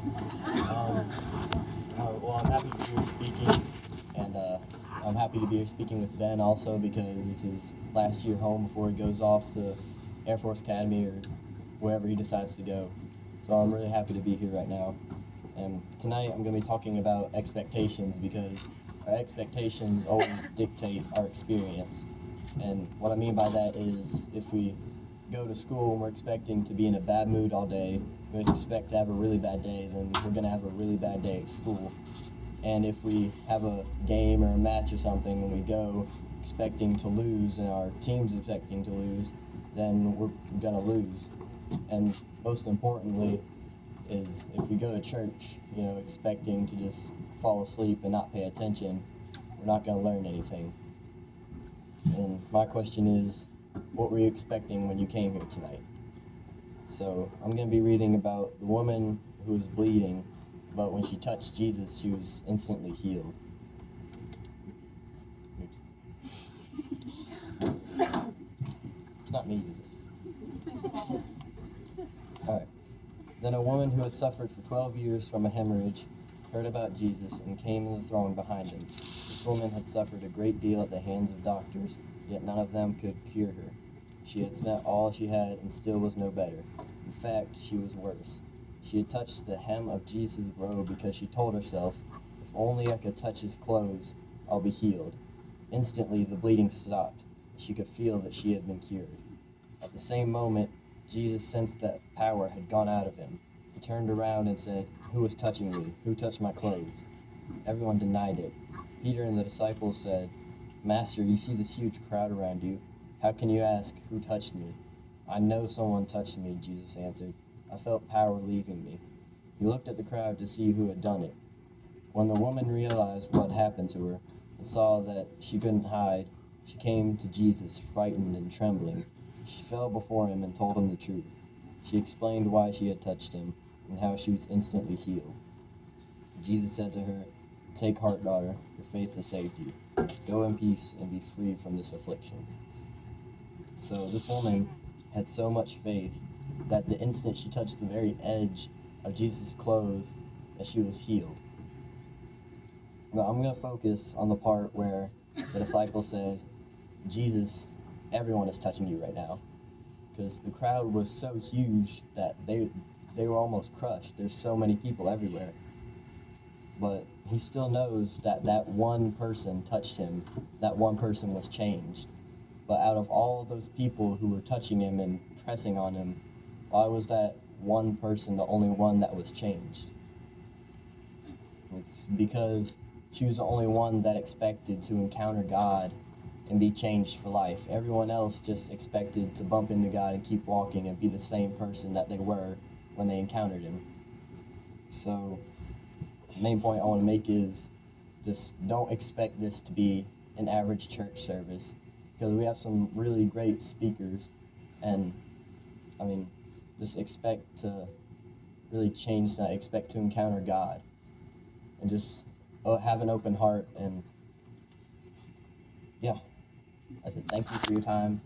Well, I'm happy to be here speaking, and I'm happy to be here speaking with Ben also because this is last year home before he goes off to Air Force Academy or wherever he decides to go. So I'm really happy to be here right now. And tonight I'm going to be talking about expectations because our expectations always dictate our experience. And what I mean by that is if we go to school and we're expecting to be in a bad mood all day, we expect to have a really bad day, then we're going to have a really bad day at school. And if we have a game or a match or something and we go expecting to lose and our team's expecting to lose, then we're going to lose. And most importantly is if we go to church, expecting to just fall asleep and not pay attention, we're not going to learn anything. And my question is, what were you expecting when you came here tonight? So I'm going to be reading about the woman who was bleeding, but when she touched Jesus, she was instantly healed. It's not me, is it? All right. Then a woman who had suffered for 12 years from a hemorrhage heard about Jesus and came in the throng behind him. This woman had suffered a great deal at the hands of doctors, yet none of them could cure her. She had spent all she had and still was no better. In fact, she was worse. She had touched the hem of Jesus' robe because she told herself, if only I could touch his clothes, I'll be healed. Instantly, the bleeding stopped. She could feel that she had been cured. At the same moment, Jesus sensed that power had gone out of him. He turned around and said, "Who was touching me? Who touched my clothes?" Everyone denied it. Peter and the disciples said, "Master, you see this huge crowd around you. How can you ask, 'Who touched me?'" "I know someone touched me," Jesus answered. "I felt power leaving me." He looked at the crowd to see who had done it. When the woman realized what had happened to her and saw that she couldn't hide, she came to Jesus, frightened and trembling. She fell before him and told him the truth. She explained why she had touched him and how she was instantly healed. Jesus said to her, "Take heart, daughter, your faith has saved you. Go in peace and be free from this affliction." So this woman had so much faith that the instant she touched the very edge of Jesus' clothes, that she was healed. Now I'm going to focus on the part where the disciples said, "Jesus, everyone is touching you right now." Because the crowd was so huge that they were almost crushed. There's so many people everywhere. But he still knows that that one person touched him. That one person was changed. But out of all those people who were touching him and pressing on him, why was that one person the only one that was changed? It's because she was the only one that expected to encounter God and be changed for life. Everyone else just expected to bump into God and keep walking and be the same person that they were when they encountered him. So the main point I want to make is just don't expect this to be an average church service, because we have some really great speakers, and just expect to really change that, expect to encounter God, and just have an open heart, and yeah, that's it. Thank you for your time.